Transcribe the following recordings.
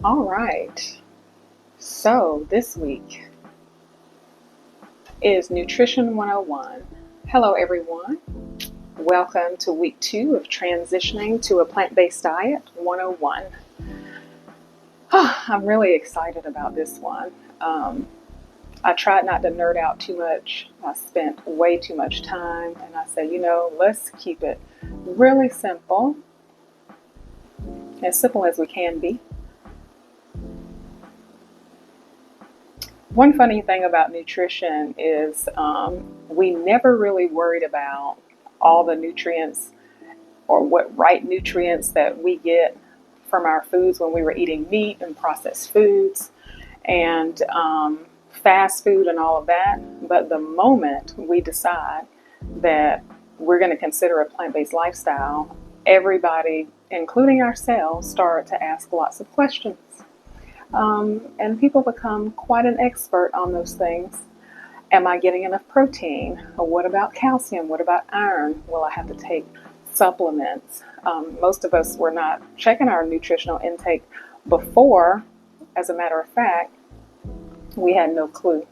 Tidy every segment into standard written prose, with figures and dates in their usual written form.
All right. So this week is Nutrition 101. Hello, everyone. Welcome to week 2 of transitioning to a plant-based diet 101. I'm really excited about this one. I tried not to nerd out too much. I spent way too much time, and I said, let's keep it really simple, as simple as we can be. One funny thing about nutrition is we never really worried about all the nutrients or what right nutrients that we get from our foods when we were eating meat and processed foods and fast food and all of that. But the moment we decide that we're going to consider a plant-based lifestyle, everybody, including ourselves, start to ask lots of questions. And people become quite an expert on those things. Am I getting enough protein? Or what about calcium? What about iron? Will I have to take supplements? Most of us were not checking our nutritional intake before. As a matter of fact, we had no clue.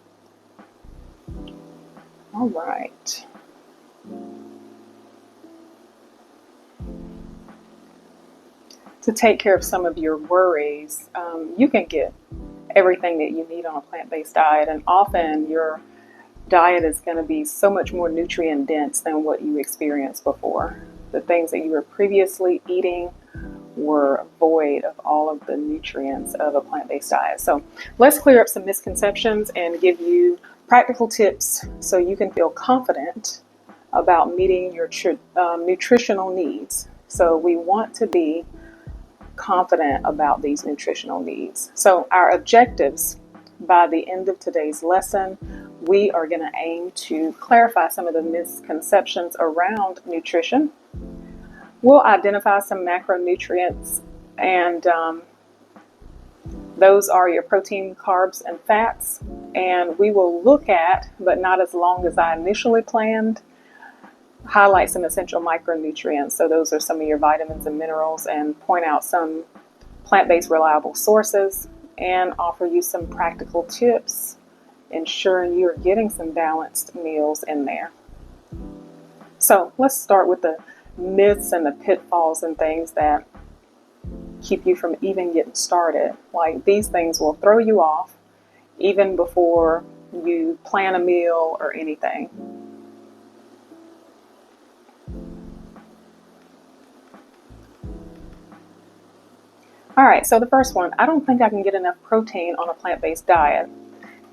All right. To take care of some of your worries, you can get everything that you need on a plant-based diet, and often your diet is going to be so much more nutrient dense than what you experienced before. The things that you were previously eating were void of all of the nutrients of a plant-based diet. So let's clear up some misconceptions and give you practical tips so you can feel confident about meeting your nutritional needs. So we want to be confident about these nutritional needs. So our objectives by the end of today's lesson, we are going to aim to clarify some of the misconceptions around nutrition. We'll identify some macronutrients, and those are your protein, carbs, and fats. And we will look at, but not as long as I initially planned, highlight some essential micronutrients. So those are some of your vitamins and minerals, and point out some plant-based reliable sources and offer you some practical tips, ensuring you're getting some balanced meals in there. So let's start with the myths and the pitfalls and things that keep you from even getting started. Like, these things will throw you off even before you plan a meal or anything. All right, so the first one, I don't think I can get enough protein on a plant-based diet.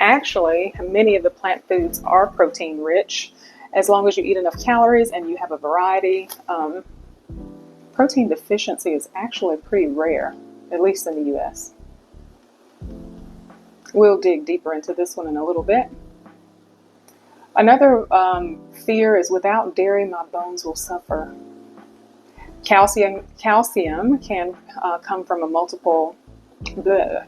Actually, many of the plant foods are protein rich, as long as you eat enough calories and you have a variety. Protein deficiency is actually pretty rare, at least in the US. We'll dig deeper into this one in a little bit. Another fear is, without dairy, my bones will suffer. Calcium can come from a multiple. Bleh.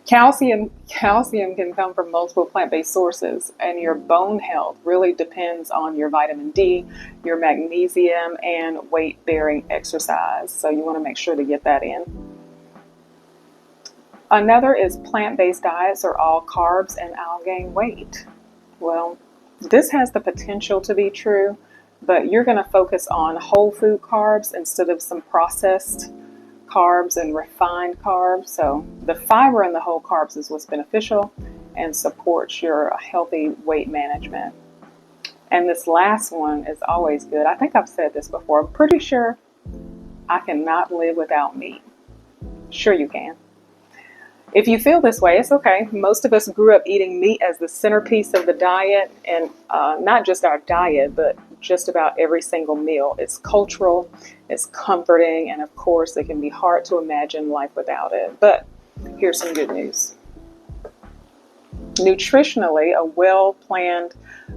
Calcium can come from multiple plant-based sources, and your bone health really depends on your vitamin D, your magnesium, and weight-bearing exercise. So you want to make sure to get that in. Another is, plant-based diets are all carbs and I'll gain weight. Well, this has the potential to be true, but you're going to focus on whole food carbs instead of some processed carbs and refined carbs. So the fiber in the whole carbs is what's beneficial and supports your healthy weight management. And this last one is always good. I think I've said this before. I'm pretty sure I cannot live without meat. Sure you can. If you feel this way, it's okay. Most of us grew up eating meat as the centerpiece of the diet, and not just our diet, but just about every single meal. It's cultural, it's comforting, and of course, it can be hard to imagine life without it. But here's some good news. Nutritionally, a well-planned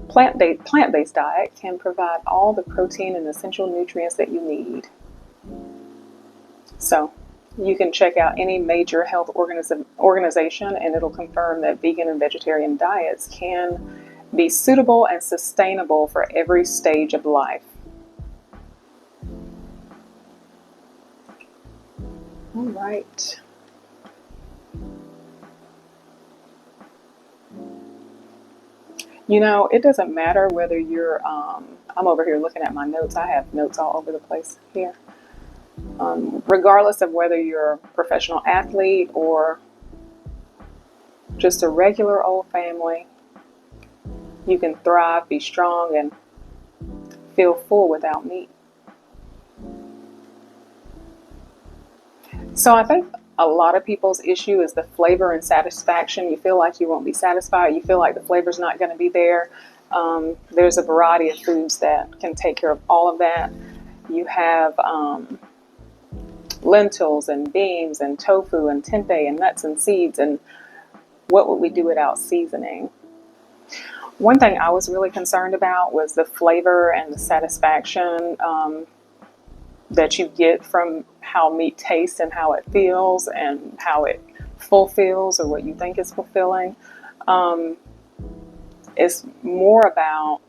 plant-based diet can provide all the protein and essential nutrients that you need. So you can check out any major health organization, and it'll confirm that vegan and vegetarian diets can be suitable and sustainable for every stage of life. All right. It doesn't matter whether you're, I'm over here looking at my notes. I have notes all over the place here. Regardless of whether you're a professional athlete or just a regular old family, you can thrive, be strong, and feel full without meat. So I think a lot of people's issue is the flavor and satisfaction. You feel like you won't be satisfied. You feel like the flavor's not going to be there. There's a variety of foods that can take care of all of that. You have lentils and beans and tofu and tempeh and nuts and seeds. And what would we do without seasoning? One thing I was really concerned about was the flavor and the satisfaction that you get from how meat tastes and how it feels and how it fulfills or what you think is fulfilling. It's more about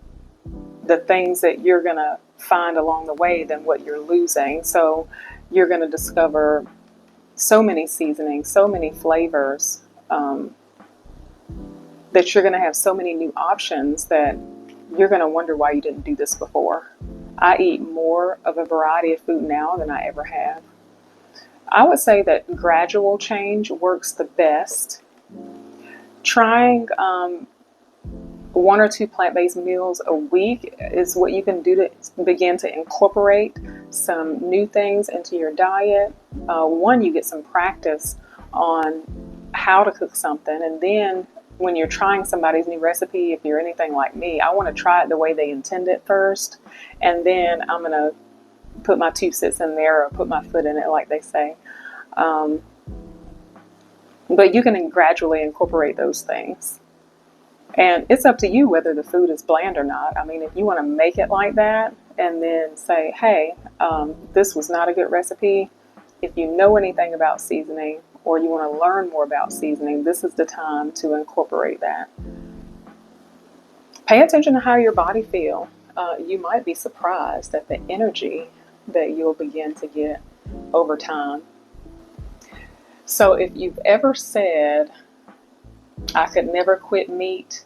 the things that you're going to find along the way than what you're losing. So you're going to discover so many seasonings, so many flavors, that you're going to have so many new options that you're going to wonder why you didn't do this before. I eat more of a variety of food now than I ever have. I would say that gradual change works the best. Trying one or two plant-based meals a week is what you can do to begin to incorporate some new things into your diet. One, you get some practice on how to cook something, and then when you're trying somebody's new recipe, if you're anything like me, I want to try it the way they intend it first, and then I'm going to put my 2 cents in there or put my foot in it, like they say. But you can gradually incorporate those things. And it's up to you whether the food is bland or not. I mean, if you want to make it like that and then say, hey, this was not a good recipe. If you know anything about seasoning or you want to learn more about seasoning, this is the time to incorporate that. Pay attention to how your body feels. You might be surprised at the energy that you'll begin to get over time. So if you've ever said, I could never quit meat,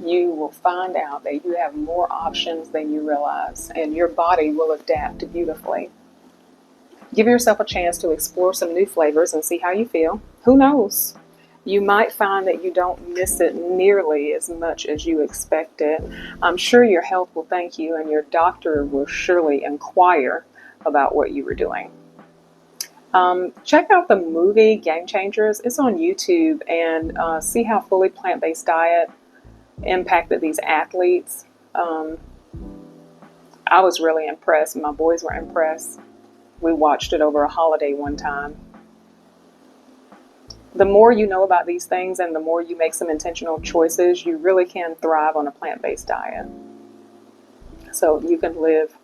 you will find out that you have more options than you realize, and your body will adapt beautifully. Give yourself a chance to explore some new flavors and see how you feel. Who knows? You might find that you don't miss it nearly as much as you expected. I'm sure your health will thank you, and your doctor will surely inquire about what you were doing. Check out the movie Game Changers. It's on YouTube, and see how fully plant-based diet impacted these athletes. I was really impressed. My boys were impressed. We watched it over a holiday one time. The more you know about these things and the more you make some intentional choices, you really can thrive on a plant-based diet. So you can live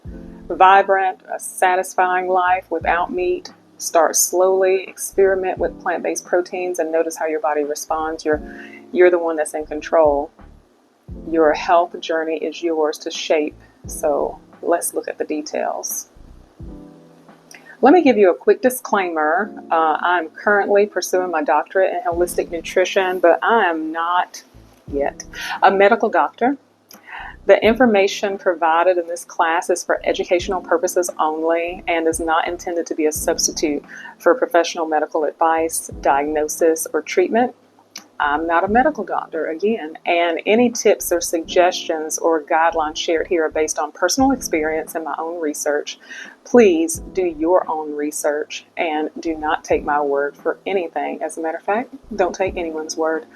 vibrant, a satisfying life without meat. Start slowly, experiment with plant-based proteins, and notice how your body responds. You're the one that's in control. Your health journey is yours to shape. So let's look at the details. Let me give you a quick disclaimer. I'm currently pursuing my doctorate in holistic nutrition, but I am not yet a medical doctor. The information provided in this class is for educational purposes only and is not intended to be a substitute for professional medical advice, diagnosis, or treatment. I'm not a medical doctor, again, and any tips or suggestions or guidelines shared here are based on personal experience and my own research. Please do your own research and do not take my word for anything. As a matter of fact, don't take anyone's word.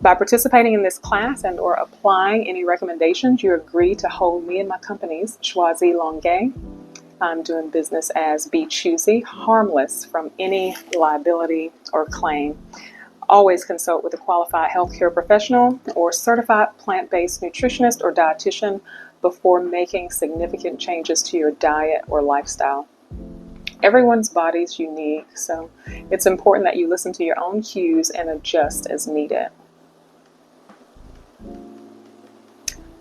By participating in this class and or applying any recommendations, you agree to hold me and my company's Choisy Longuet. I'm doing business as Be Choosy, harmless from any liability or claim. Always consult with a qualified healthcare professional or certified plant-based nutritionist or dietitian before making significant changes to your diet or lifestyle. Everyone's body is unique, so it's important that you listen to your own cues and adjust as needed.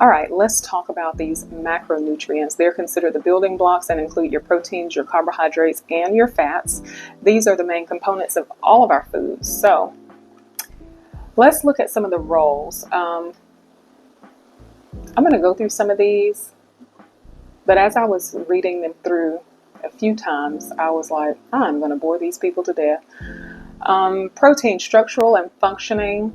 All right, let's talk about these macronutrients. They're considered the building blocks and include your proteins, your carbohydrates, and your fats. These are the main components of all of our foods. So Let's look at some of the roles. I'm going to go through some of these, but as I was reading them through a few times, I was like, I'm going to bore these people to death. Protein structural and functional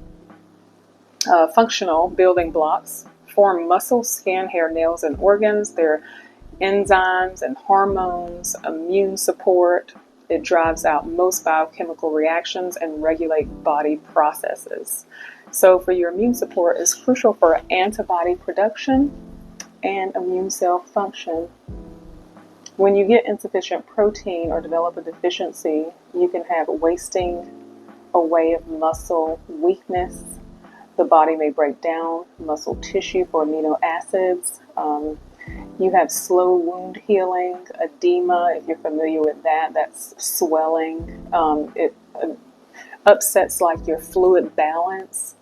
building blocks form muscle, skin, hair, nails, and organs. They're enzymes and hormones, immune support. It drives out most biochemical reactions and regulates body processes. So for your immune support, it's crucial for antibody production and immune cell function. When you get insufficient protein or develop a deficiency, you can have wasting away of muscle weakness. The body may break down muscle tissue for amino acids. You have slow wound healing, edema, if you're familiar with that, that's swelling. It upsets like your fluid balance.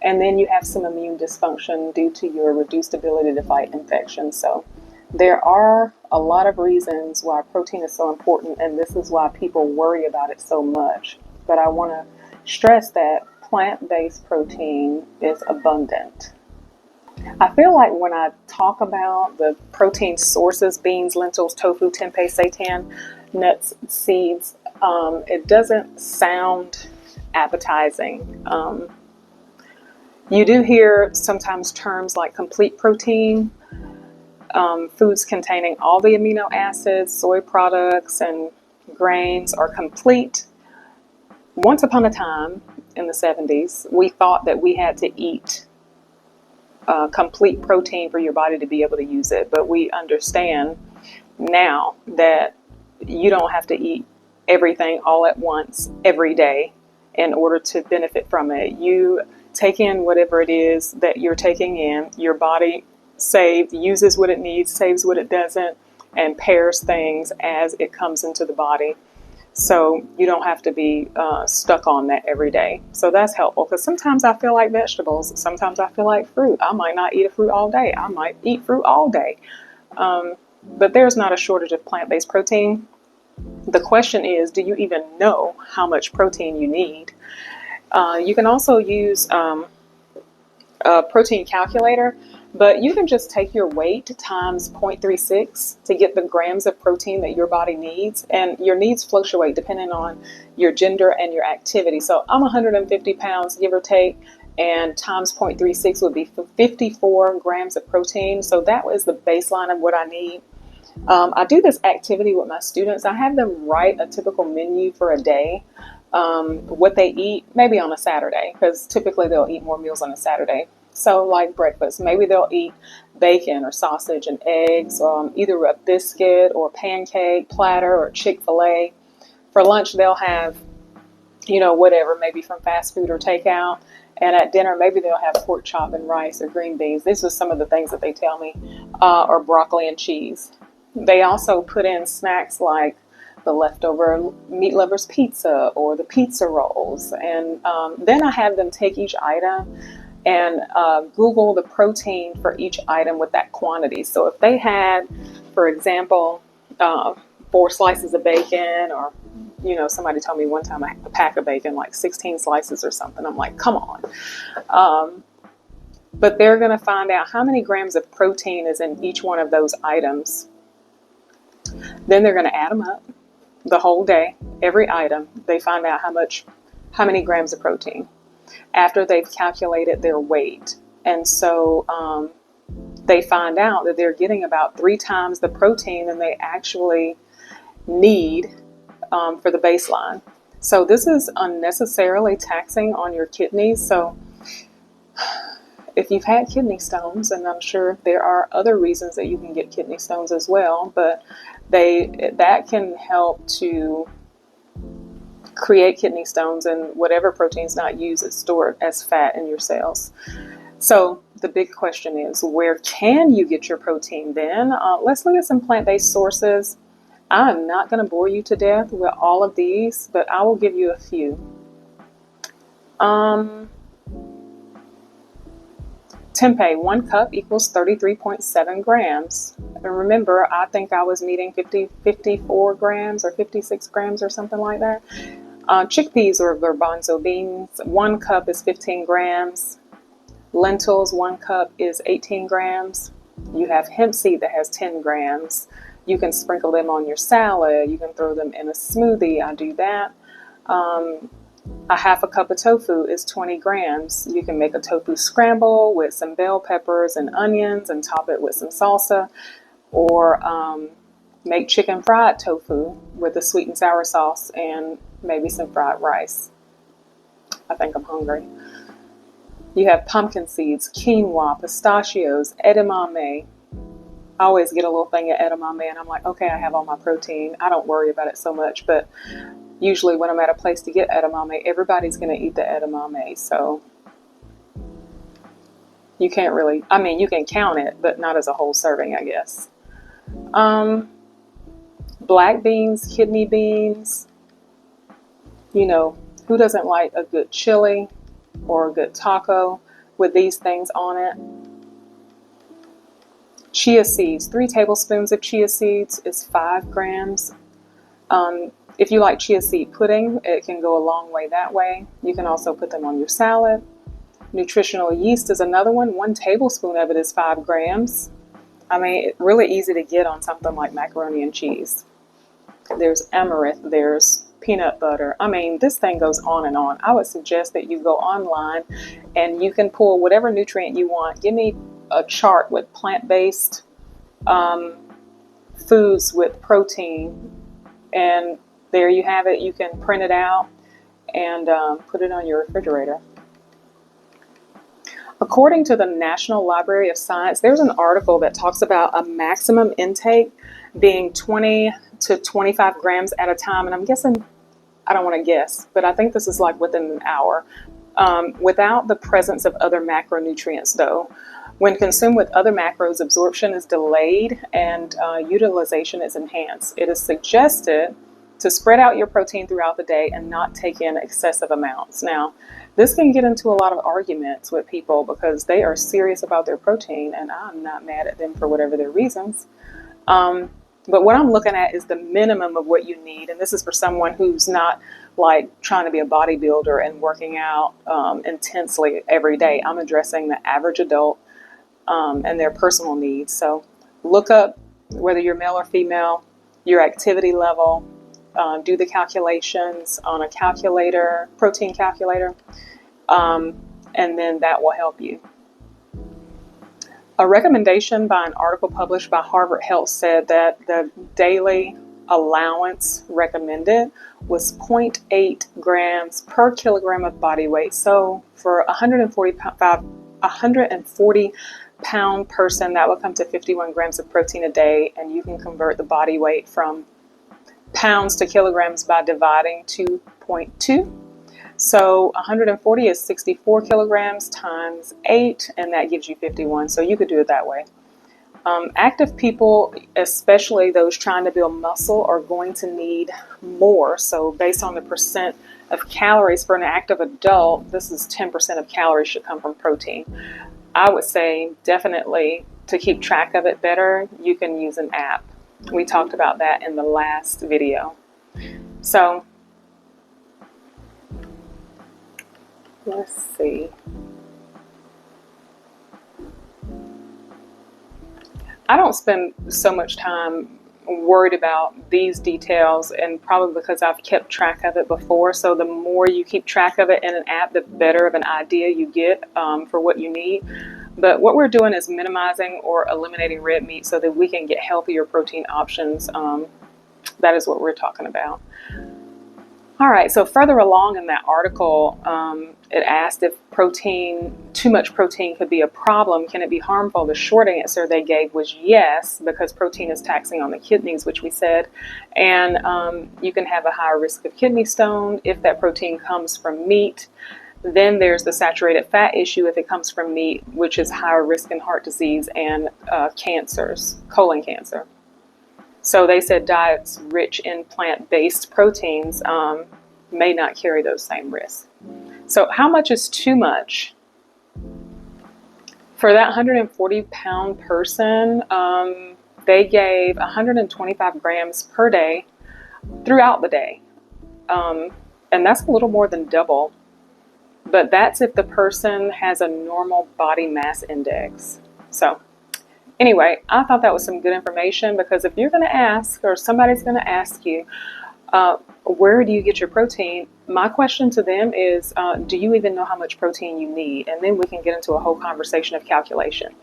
And then you have some immune dysfunction due to your reduced ability to fight infections. So there are a lot of reasons why protein is so important, and this is why people worry about it so much. But I want to stress that plant-based protein is abundant. I feel like when I talk about the protein sources, beans, lentils, tofu, tempeh, seitan, nuts, seeds, it doesn't sound appetizing. You do hear sometimes terms like complete protein, foods containing all the amino acids, soy products, and grains are complete. Once upon a time in the 70s, we thought that we had to eat complete protein for your body to be able to use it. But we understand now that you don't have to eat everything all at once every day in order to benefit from it. You take in whatever it is that you're taking in. Your body uses what it needs, saves what it doesn't, and pairs things as it comes into the body. So you don't have to be stuck on that every day. So that's helpful, because sometimes I feel like vegetables. Sometimes I feel like fruit. I might not eat a fruit all day. I might eat fruit all day. But there's not a shortage of plant-based protein. The question is, do you even know how much protein you need? You can also use a protein calculator, but you can just take your weight times 0.36 to get the grams of protein that your body needs. And your needs fluctuate depending on your gender and your activity. So I'm 150 pounds, give or take, and times 0.36 would be 54 grams of protein. So that was the baseline of what I need. I do this activity with my students. I have them write a typical menu for a day, what they eat, maybe on a Saturday, because typically they'll eat more meals on a Saturday. So like breakfast, maybe they'll eat bacon or sausage and eggs, either a biscuit or pancake platter or Chick-fil-A. For lunch, they'll have, whatever, maybe from fast food or takeout. And at dinner, maybe they'll have pork chop and rice or green beans. These are some of the things that they tell me, or broccoli and cheese. They also put in snacks like the leftover meat lovers pizza or the pizza rolls. And then I have them take each item and Google the protein for each item with that quantity. So if they had, for example, 4 slices of bacon, or, somebody told me one time a pack of bacon, like 16 slices or something. I'm like, come on. But they're going to find out how many grams of protein is in each one of those items. Then they're going to add them up the whole day, every item. They find out how many grams of protein after they've calculated their weight. And so they find out that they're getting about 3 times the protein than they actually need for the baseline. So this is unnecessarily taxing on your kidneys. So if you've had kidney stones, and I'm sure there are other reasons that you can get kidney stones as well, but that can help to create kidney stones, and whatever protein is not used is stored as fat in your cells. So the big question is, where can you get your protein then? Let's look at some plant-based sources. I'm not going to bore you to death with all of these, but I will give you a few. Tempeh, 1 cup equals 33.7 grams. And remember, I think I was needing 54 grams or 56 grams or something like that. Chickpeas or garbanzo beans, 1 cup is 15 grams. Lentils, 1 cup is 18 grams. You have hemp seed that has 10 grams. You can sprinkle them on your salad. You can throw them in a smoothie. I do that. A 1/2 cup of tofu is 20 grams. You can make a tofu scramble with some bell peppers and onions and top it with some salsa, or make chicken fried tofu with a sweet and sour sauce and maybe some fried rice. I think I'm hungry. You have pumpkin seeds, quinoa, pistachios, edamame. I always get a little thing of edamame and I'm like, okay, I have all my protein. I don't worry about it so much, but usually when I'm at a place to get edamame, everybody's going to eat the edamame. So you can't really, I mean, you can count it, but not as a whole serving, I guess. Black beans, kidney beans. You know, who doesn't like a good chili or a good taco with these things on it? Chia seeds, 3 tablespoons of chia seeds is 5 grams. If you like chia seed pudding, it can go a long way that way. You can also put them on your salad. Nutritional yeast is another one. 1 tablespoon of it is 5 grams. I mean, it's really easy to get on something like macaroni and cheese. There's amaranth, there's peanut butter. I mean, this thing goes on and on. I would suggest that you go online and you can pull whatever nutrient you want. Give me a chart with plant-based foods with protein, and there you have it. You can print it out and put it on your refrigerator. According to the National Library of Science, there's an article that talks about a maximum intake being 20 to 25 grams at a time. And I'm guessing, I don't want to guess, but I think this is like within an hour, without the presence of other macronutrients though. When consumed with other macros, absorption is delayed and utilization is enhanced. It is suggested to spread out your protein throughout the day and not take in excessive amounts. Now, this can get into a lot of arguments with people because they are serious about their protein, and I'm not mad at them for whatever their reasons. But what I'm looking at is the minimum of what you need, and this is for someone who's not like trying to be a bodybuilder and working out intensely every day. I'm addressing the average adult and their personal needs. So look up whether you're male or female, your activity level, do the calculations on a calculator, protein calculator, and then that will help you. A recommendation by an article published by Harvard Health said that the daily allowance recommended was 0.8 grams per kilogram of body weight. So for a 140 pound person, that would come to 51 grams of protein a day, and you can convert the body weight from pounds to kilograms by dividing 2.2. So 140 is 64 kilograms times 8, and that gives you 51. So you could do it that way. Active people, especially those trying to build muscle, are going to need more. So based on the percent of calories for an active adult, this is 10% of calories should come from protein. I would say definitely to keep track of it better, you can use an app. We talked about that in the last video. So let's see. I don't spend so much time worried about these details, and probably because I've kept track of it before. So the more you keep track of it in an app, the better of an idea you get for what you need. But what we're doing is minimizing or eliminating red meat so that we can get healthier protein options. That is what we're talking about. All right, so further along in that article, it asked if too much protein could be a problem. Can it be harmful? The short answer they gave was yes, because protein is taxing on the kidneys, which we said, and you can have a higher risk of kidney stone if that protein comes from meat. Then there's the saturated fat issue if it comes from meat, which is higher risk in heart disease and cancers, colon cancer. So they said diets rich in plant-based proteins may not carry those same risks. So how much is too much? For that 140-pound person, they gave 125 grams per day throughout the day. And that's a little more than double. But that's if the person has a normal body mass index. So anyway, I thought that was some good information, because if you're going to ask, or somebody's going to ask you, where do you get your protein? My question to them is, do you even know how much protein you need? And then we can get into a whole conversation of calculation.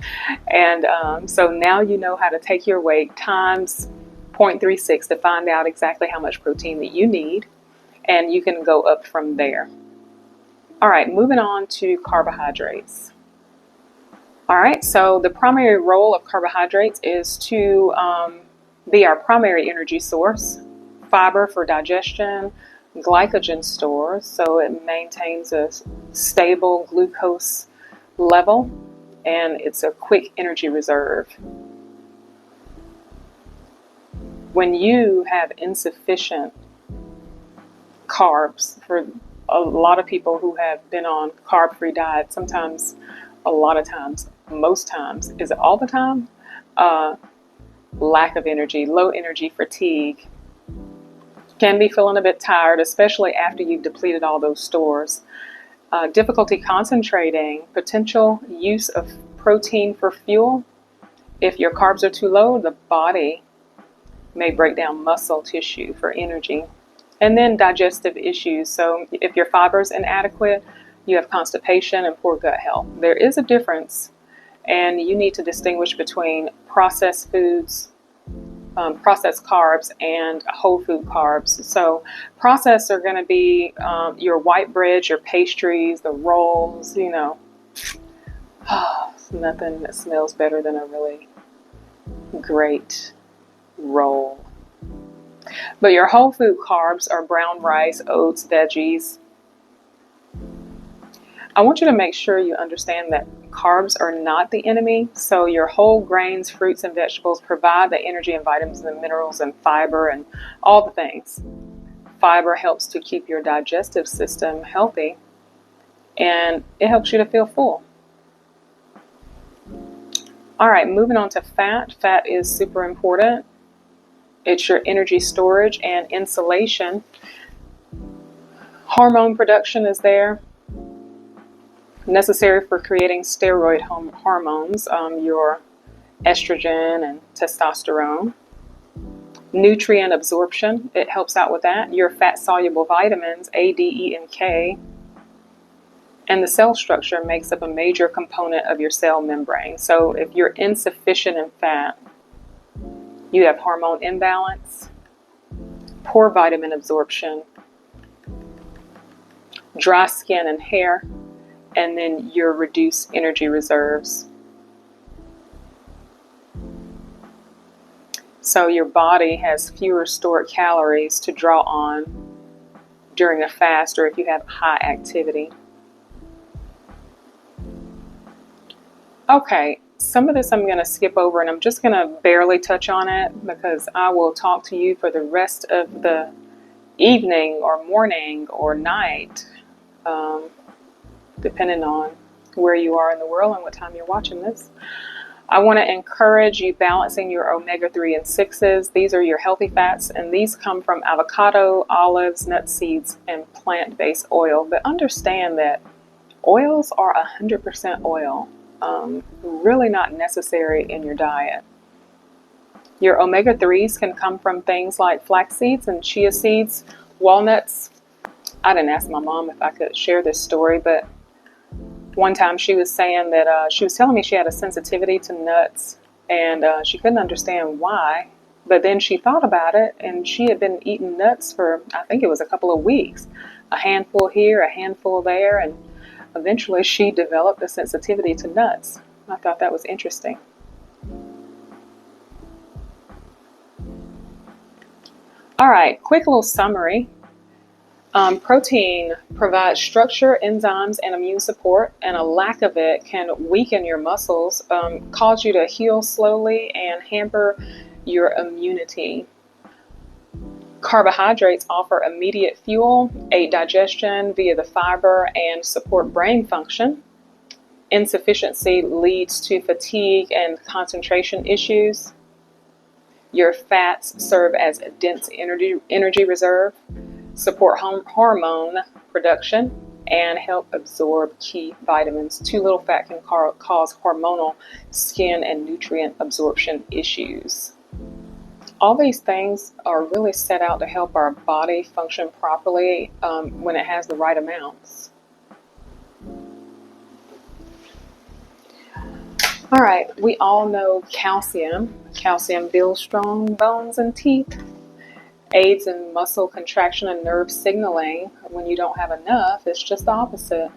And so now you know how to take your weight times 0.36 to find out exactly how much protein that you need. And you can go up from there. All right, moving on to carbohydrates. All right, so the primary role of carbohydrates is to be our primary energy source, fiber for digestion, glycogen stores, so it maintains a stable glucose level, and it's a quick energy reserve. When you have insufficient carbs, for a lot of people who have been on carb-free diet, sometimes, a lot of times, most times, is it all the time? Lack of energy, low energy, fatigue, can be feeling a bit tired, especially after you've depleted all those stores. Difficulty concentrating, potential use of protein for fuel. If your carbs are too low, the body may break down muscle tissue for energy. And then digestive issues. So if your fiber is inadequate, you have constipation and poor gut health. There is a difference, and you need to distinguish between processed foods, processed carbs, and whole food carbs. So processed are going to be your white breads, your pastries, the rolls, you know. Nothing that smells better than a really great roll. But your whole food carbs are brown rice, oats, veggies. I want you to make sure you understand that carbs are not the enemy. So your whole grains, fruits, and vegetables provide the energy and vitamins and minerals and fiber and all the things. Fiber helps to keep your digestive system healthy, and it helps you to feel full. All right, moving on to fat. Fat is super important. It's your energy storage and insulation. Hormone production is there, necessary for creating steroid hormones, your estrogen and testosterone. Nutrient absorption, it helps out with that. Your fat-soluble vitamins, A, D, E, and K. And the cell structure makes up a major component of your cell membrane. So if you're insufficient in fat, you have hormone imbalance, poor vitamin absorption, dry skin and hair, and then your reduced energy reserves. So your body has fewer stored calories to draw on during a fast, or if you have high activity. Okay, some of this I'm going to skip over, and I'm just going to barely touch on it, because I will talk to you for the rest of the evening or morning or night, depending on where you are in the world and what time you're watching this. I want to encourage you balancing your omega-3 and 6s. These are your healthy fats, and these come from avocado, olives, nut seeds, and plant-based oil. But understand that oils are 100% oil. Really not necessary in your diet. Your omega-3s can come from things like flax seeds and chia seeds, walnuts. I didn't ask my mom if I could share this story, but one time she was saying that she was telling me she had a sensitivity to nuts, and she couldn't understand why. But then she thought about it, and she had been eating nuts for, I think it was a couple of weeks, a handful here, a handful there, and eventually she developed a sensitivity to nuts. I thought that was interesting. All right, quick little summary. Protein provides structure, enzymes, and immune support, and a lack of it can weaken your muscles, cause you to heal slowly, and hamper your immunity. Carbohydrates offer immediate fuel, aid digestion via the fiber, and support brain function. Insufficiency leads to fatigue and concentration issues. Your fats serve as a dense energy reserve. support hormone production, and help absorb key vitamins. Too little fat can cause hormonal, skin, and nutrient absorption issues. All these things are really set out to help our body function properly when it has the right amounts. All right, we all know calcium. Calcium builds strong bones and teeth, aids in muscle contraction and nerve signaling. When you don't have enough, it's just the opposite.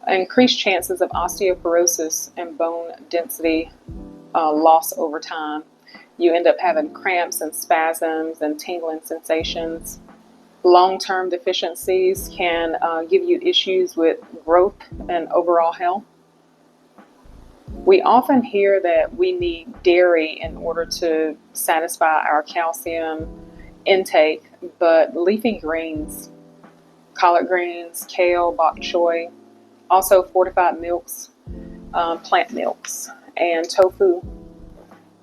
Increased chances of osteoporosis and bone density loss over time. You end up having cramps and spasms and tingling sensations. Long-term deficiencies can give you issues with growth and overall health. We often hear that we need dairy in order to satisfy our calcium intake, but leafy greens, collard greens, kale, bok choy, also fortified milks, plant milks, and tofu.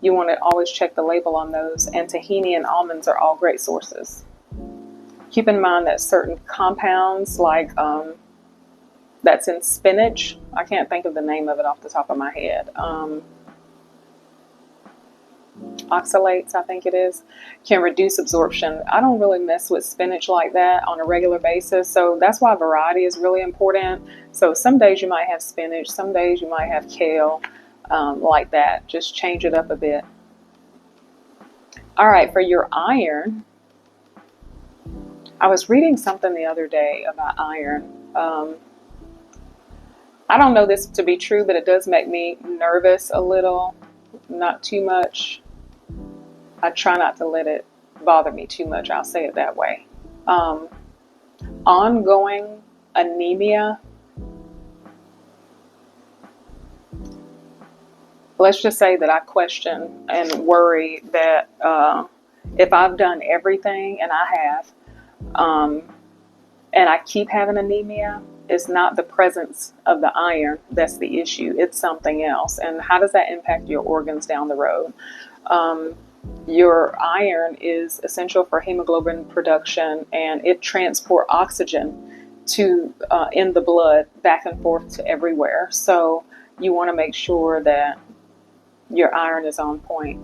You want to always check the label on those, and tahini and almonds are all great sources. Keep in mind that certain compounds like that's in spinach, I can't think of the name of it off the top of my head, oxalates, I think it is, can reduce absorption. I don't really mess with spinach like that on a regular basis, so that's why variety is really important. So some days you might have spinach, some days you might have kale, like that. Just change it up a bit. All right, for your iron, I was reading something the other day about iron. I don't know this to be true, but it does make me nervous a little, not too much. I try not to let it bother me too much, I'll say it that way. Ongoing anemia. Let's just say that I question and worry that if I've done everything, and I have, and I keep having anemia, it's not the presence of the iron that's the issue, it's something else. And how does that impact your organs down the road? Your iron is essential for hemoglobin production, and it transports oxygen to in the blood back and forth to everywhere. So you want to make sure that your iron is on point.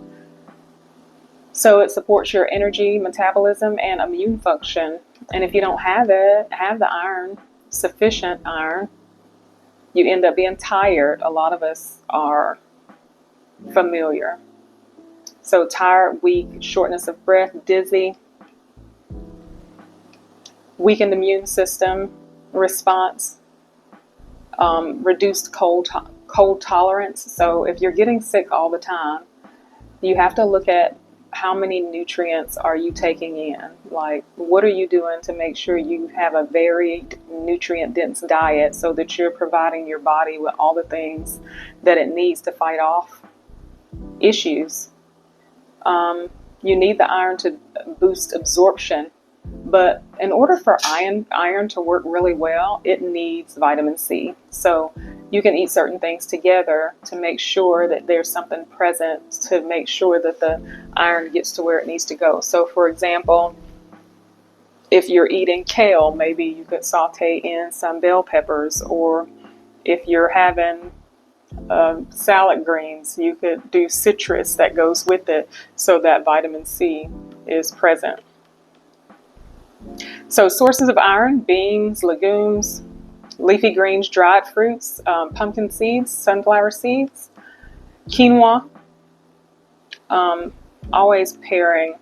So it supports your energy, metabolism, and immune function. And if you don't have the iron, sufficient iron, you end up being tired. A lot of us are familiar. So tired, weak, shortness of breath, dizzy, weakened immune system response, reduced cold tolerance. So if you're getting sick all the time, you have to look at how many nutrients are you taking in? Like, what are you doing to make sure you have a varied, nutrient-dense diet so that you're providing your body with all the things that it needs to fight off issues. You need the iron to boost absorption, but in order for iron to work really well, it needs vitamin C. So you can eat certain things together to make sure that there's something present to make sure that the iron gets to where it needs to go. So for example, if you're eating kale, maybe you could saute in some bell peppers, or if you're having salad greens, you could do citrus that goes with it so that vitamin C is present. So sources of iron: beans, legumes, leafy greens, dried fruits, pumpkin seeds, sunflower seeds, quinoa. Always pairing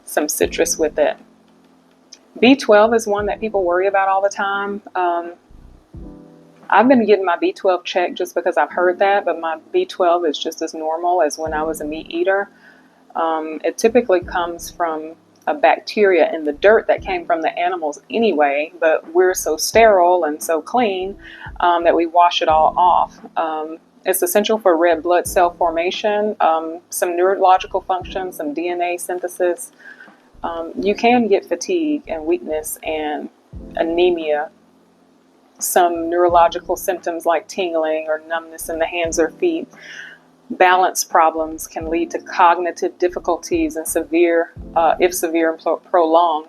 some citrus with it. B12 is one that people worry about all the time. I've been getting my B12 checked just because I've heard that, but my B12 is just as normal as when I was a meat eater. It typically comes from a bacteria in the dirt that came from the animals anyway, but we're so sterile and so clean that we wash it all off. It's essential for red blood cell formation, some neurological functions, some DNA synthesis. You can get fatigue and weakness and anemia. Some neurological symptoms like tingling or numbness in the hands or feet. Balance problems can lead to cognitive difficulties and if severe and prolonged.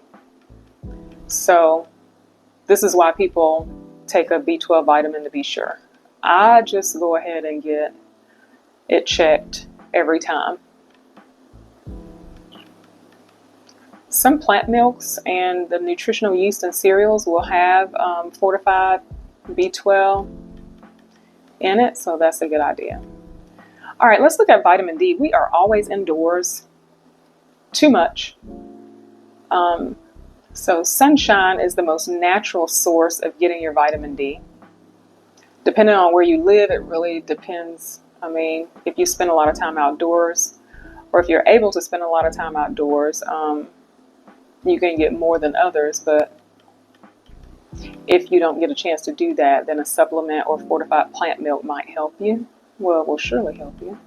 So this is why people take a B12 vitamin to be sure. I just go ahead and get it checked every time. Some plant milks and the nutritional yeast in cereals will have fortified B12 in it, so that's a good idea. All right, let's look at vitamin D. We are always indoors too much. So sunshine is the most natural source of getting your vitamin D. Depending on where you live, it really depends. I mean, if you spend a lot of time outdoors, or if you're able to spend a lot of time outdoors, you can get more than others. But if you don't get a chance to do that, then a supplement or fortified plant milk might help you. Well, it will surely help you.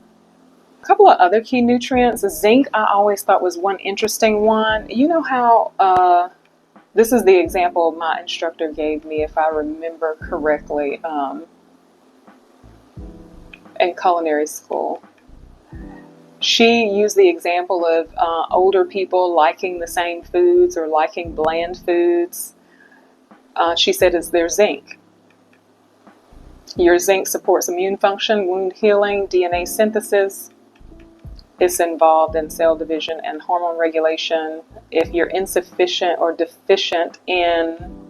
A couple of other key nutrients. Zinc, I always thought was one interesting one. You know how, this is the example my instructor gave me, if I remember correctly, in culinary school. She used the example of older people liking the same foods or liking bland foods. She said it's their zinc. Your zinc supports immune function, wound healing, DNA synthesis. It's involved in cell division and hormone regulation. If you're insufficient or deficient in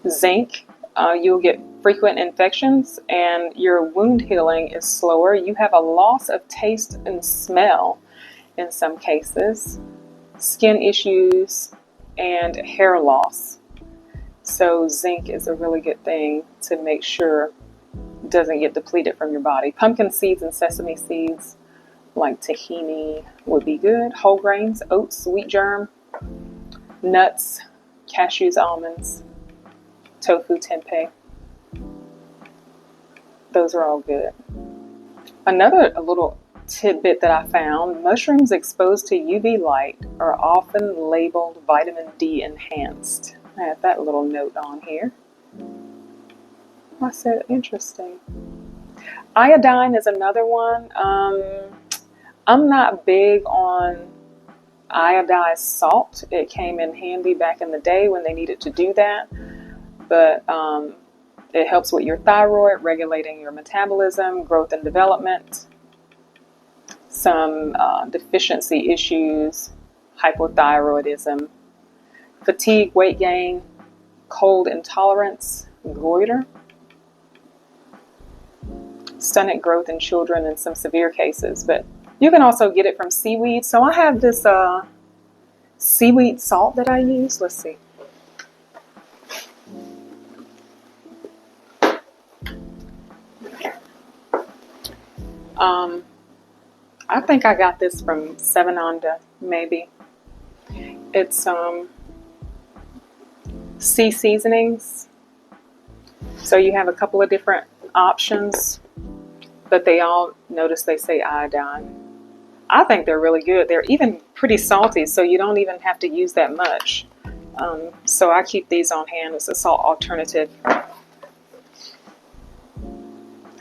zinc, you'll get frequent infections and your wound healing is slower. You have a loss of taste and smell in some cases, skin issues, and hair loss. So zinc is a really good thing to make sure it doesn't get depleted from your body. Pumpkin seeds and sesame seeds, like tahini, would be good. Whole grains, oats, wheat germ, nuts, cashews, almonds, tofu, tempeh. Those are all good. Another little tidbit that I found, mushrooms exposed to UV light are often labeled vitamin D enhanced. I have that little note on here. I said, interesting. Iodine is another one. I'm not big on iodized salt. It came in handy back in the day when they needed to do that. But it helps with your thyroid, regulating your metabolism, growth and development, some deficiency issues, hypothyroidism, fatigue, weight gain, cold intolerance, goiter, stomach growth in children in some severe cases. But you can also get it from seaweed. So I have this seaweed salt that I use. Let's see. I think I got this from Seven Onda, maybe. It's sea seasonings. So you have a couple of different options, but they all, notice they say iodine. I think they're really good. They're even pretty salty, so you don't even have to use that much. So I keep these on hand as a salt alternative.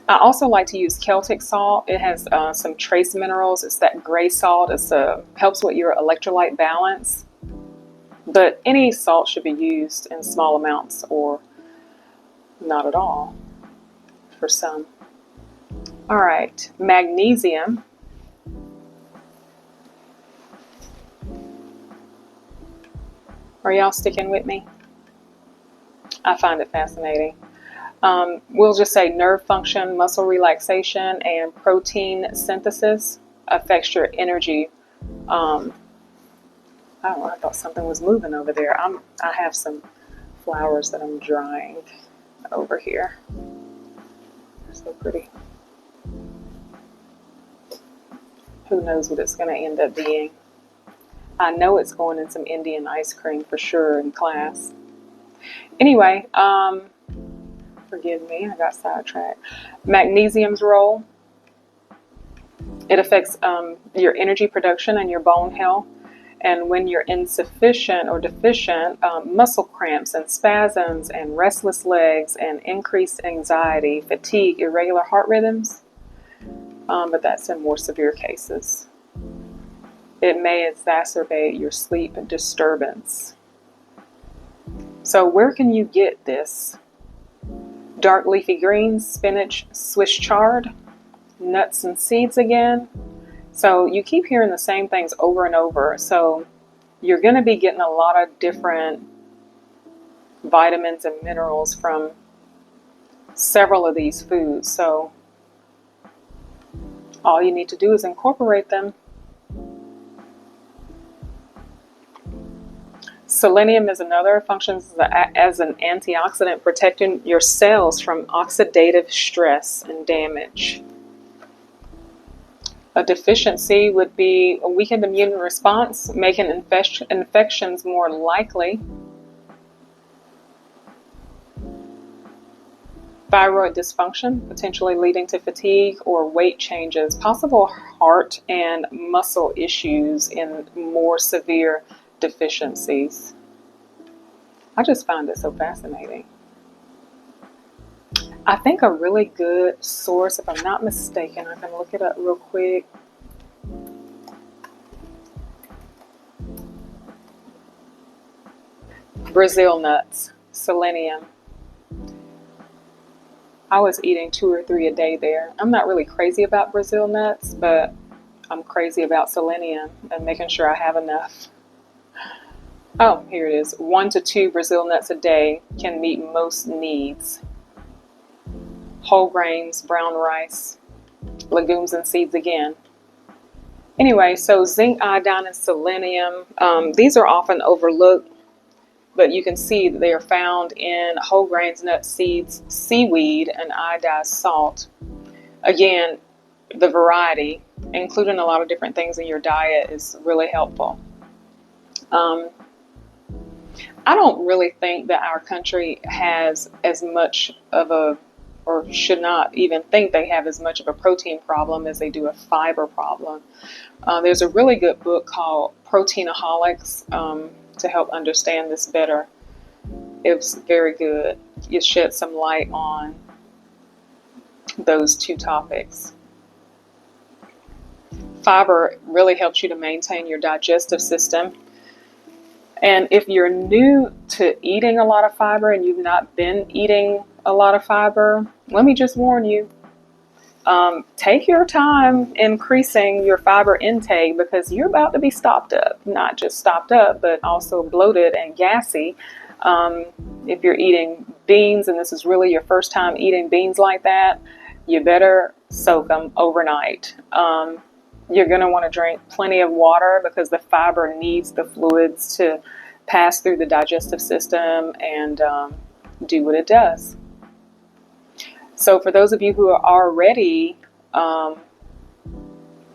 I also like to use Celtic salt. It has some trace minerals. It's that gray salt. It helps with your electrolyte balance. But any salt should be used in small amounts or not at all for some. All right, magnesium. Are y'all sticking with me? I find it fascinating. We'll just say nerve function, muscle relaxation, and protein synthesis affects your energy. I don't know, I thought something was moving over there. I have some flowers that I'm drying over here. They're so pretty. Who knows what it's going to end up being. I know it's going in some Indian ice cream for sure in class. Anyway, forgive me, I got sidetracked. Magnesium's role. It affects your energy production and your bone health. And when you're insufficient or deficient, muscle cramps and spasms and restless legs and increased anxiety, fatigue, irregular heart rhythms. But that's in more severe cases. It may exacerbate your sleep disturbance. So where can you get this? Dark leafy greens, spinach, Swiss chard, nuts and seeds again. So you keep hearing the same things over and over. So you're going to be getting a lot of different vitamins and minerals from several of these foods. So all you need to do is incorporate them. Selenium is another, functions as an antioxidant, protecting your cells from oxidative stress and damage. A deficiency would be a weakened immune response, making infections more likely. Thyroid dysfunction, potentially leading to fatigue or weight changes. Possible heart and muscle issues in more severe deficiencies. I just find it so fascinating. I think a really good source, if I'm not mistaken, I can look it up real quick. Brazil nuts, selenium. I was eating 2 or 3 a day there. I'm not really crazy about Brazil nuts, but I'm crazy about selenium and making sure I have enough. Oh, here it is. 1 to 2 Brazil nuts a day can meet most needs. Whole grains, brown rice, legumes and seeds again. Anyway, so zinc, iodine, and selenium, these are often overlooked, but you can see that they are found in whole grains, nuts, seeds, seaweed, and iodized salt. Again, the variety, including a lot of different things in your diet, is really helpful. I don't really think that our country has as much of a, or should not even think they have as much of a protein problem as they do a fiber problem. There's a really good book called Proteinaholics to help understand this better. It was very good. It shed some light on those two topics. Fiber really helps you to maintain your digestive system. And if you're new to eating a lot of fiber and you've not been eating a lot of fiber, let me just warn you, take your time increasing your fiber intake, because you're about to be stopped up. Not just stopped up, but also bloated and gassy. If you're eating beans and this is really your first time eating beans like that, you better soak them overnight. You're going to want to drink plenty of water because the fiber needs the fluids to pass through the digestive system and do what it does. So for those of you who are already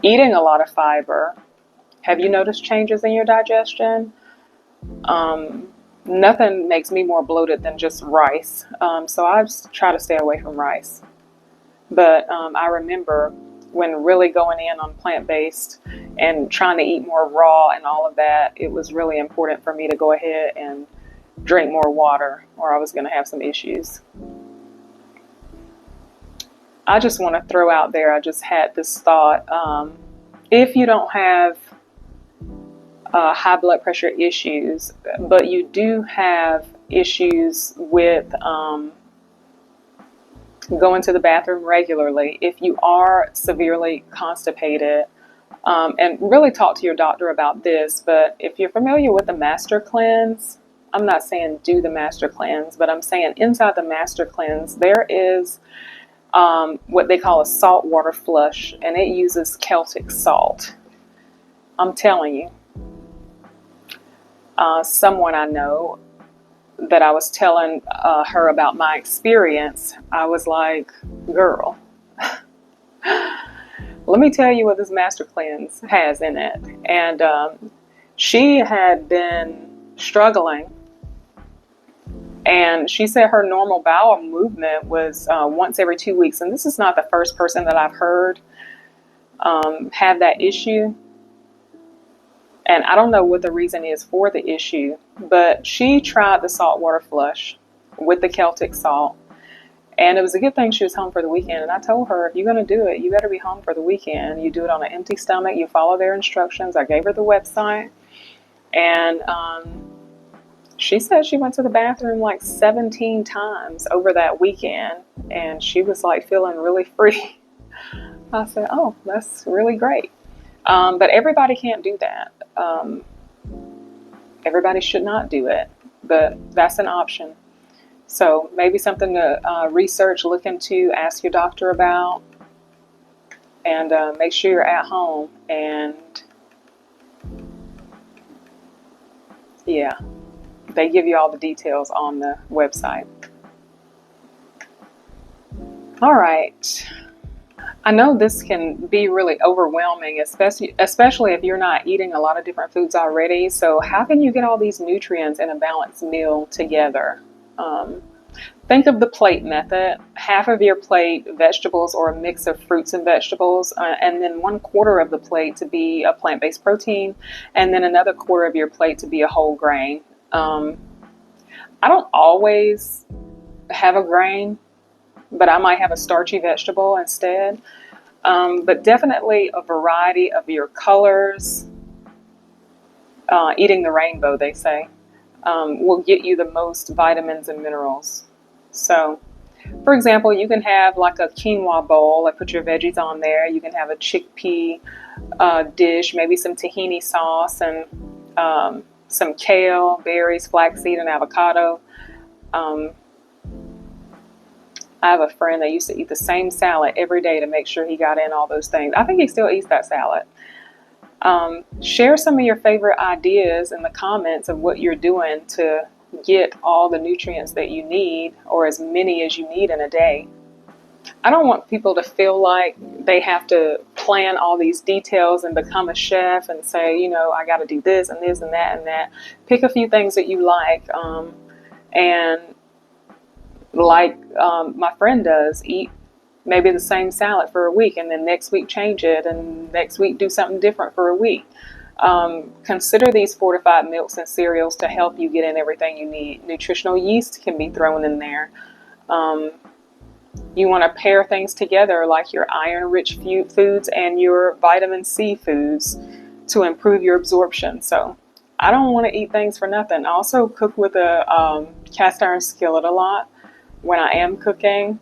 eating a lot of fiber, have you noticed changes in your digestion? Nothing makes me more bloated than just rice. So I try to stay away from rice. But I remember when really going in on plant-based and trying to eat more raw and all of that, it was really important for me to go ahead and drink more water or I was going to have some issues. I just want to throw out there, I just had this thought. If you don't have high blood pressure issues, but you do have issues with going to the bathroom regularly, if you are severely constipated, and really talk to your doctor about this, but if you're familiar with the master cleanse, I'm not saying do the master cleanse, but I'm saying inside the master cleanse, there is what they call a saltwater flush, and it uses Celtic salt. I'm telling you, someone I know that I was telling her about my experience, I was like, girl, let me tell you what this master cleanse has in it. And she had been struggling, and she said her normal bowel movement was once every 2 weeks. And this is not the first person that I've heard have that issue. And I don't know what the reason is for the issue, but she tried the saltwater flush with the Celtic salt. And it was a good thing she was home for the weekend. And I told her, if you're going to do it, you better be home for the weekend. You do it on an empty stomach. You follow their instructions. I gave her the website. And She said she went to the bathroom like 17 times over that weekend, and she was like feeling really free. I said, oh, that's really great. But everybody can't do that. Everybody should not do it, but that's an option. So maybe something to research, look into, ask your doctor about, and make sure you're at home. And yeah, they give you all the details on the website. All right. I know this can be really overwhelming, especially if you're not eating a lot of different foods already. So how can you get all these nutrients in a balanced meal together? Think of the plate method. Half of your plate vegetables or a mix of fruits and vegetables, and then 1/4 of the plate to be a plant-based protein, and then another quarter of your plate to be a whole grain. I don't always have a grain, but I might have a starchy vegetable instead. But definitely a variety of your colors, eating the rainbow, they say, will get you the most vitamins and minerals. So, for example, you can have like a quinoa bowl and put your veggies on there. You can have a chickpea dish, maybe some tahini sauce and some kale, berries, flaxseed, and avocado. I have a friend that used to eat the same salad every day to make sure he got in all those things. I think he still eats that salad. Share some of your favorite ideas in the comments of what you're doing to get all the nutrients that you need, or as many as you need in a day. I don't want people to feel like they have to plan all these details and become a chef and say, you know, I got to do this and this and that and that. Pick a few things that you like, and like my friend does, eat maybe the same salad for a week, and then next week change it, and next week do something different for a week. Consider these fortified milks and cereals to help you get in everything you need. Nutritional yeast can be thrown in there. You want to pair things together like your iron-rich foods and your vitamin C foods to improve your absorption. So I don't want to eat things for nothing. I also cook with a cast iron skillet a lot when I am cooking.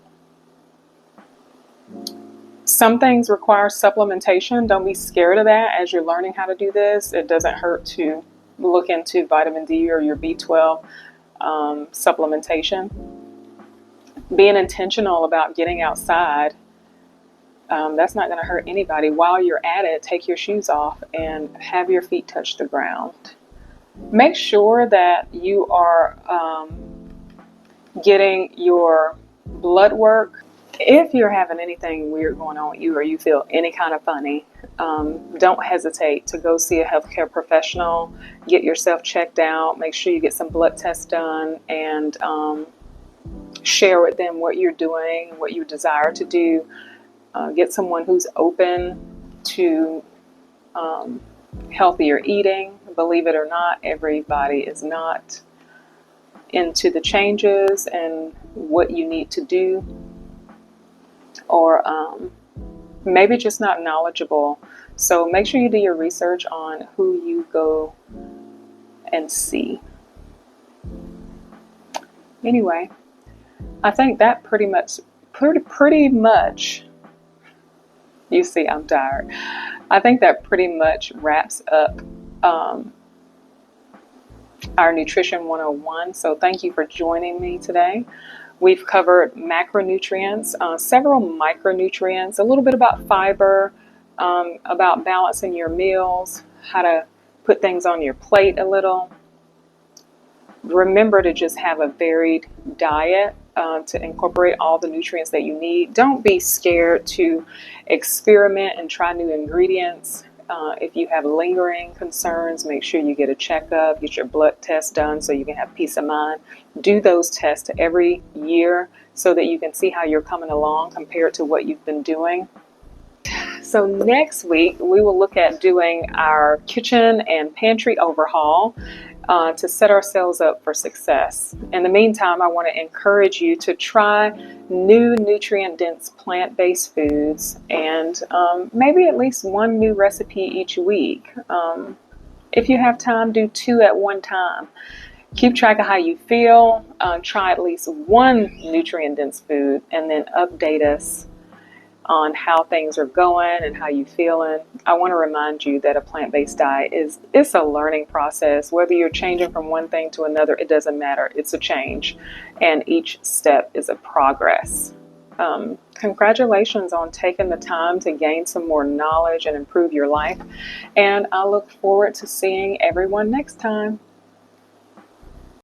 Some things require supplementation. Don't be scared of that as you're learning how to do this. It doesn't hurt to look into vitamin D or your B12 supplementation. Being intentional about getting outside, that's not going to hurt anybody. While you're at it, take your shoes off and have your feet touch the ground. Make sure that you are getting your blood work. If you're having anything weird going on with you, or you feel any kind of funny, don't hesitate to go see a healthcare professional, get yourself checked out, make sure you get some blood tests done, and share with them what you're doing, what you desire to do. Get someone who's open to healthier eating. Believe it or not, everybody is not into the changes and what you need to do, or maybe just not knowledgeable. So make sure you do your research on who you go and see. Anyway, I think that pretty much, you see, I'm tired. I think that pretty much wraps up our Nutrition 101. So thank you for joining me today. We've covered macronutrients, several micronutrients, a little bit about fiber, about balancing your meals, how to put things on your plate a little. Remember to just have a varied diet to incorporate all the nutrients that you need. Don't be scared to experiment and try new ingredients. If you have lingering concerns, make sure you get a checkup, get your blood test done so you can have peace of mind. Do those tests every year so that you can see how you're coming along compared to what you've been doing. So next week, we will look at doing our kitchen and pantry overhaul to set ourselves up for success. In the meantime, I want to encourage you to try new nutrient-dense plant-based foods and maybe at least one new recipe each week. If you have time, do 2 at one time. Keep track of how you feel. Try at least one nutrient-dense food, and then update us on how things are going and how you feeling. I want to remind you that a plant-based diet is it's a learning process. Whether you're changing from one thing to another, it doesn't matter. It's a change, and each step is a progress. Congratulations on taking the time to gain some more knowledge and improve your life. And I look forward to seeing everyone next time.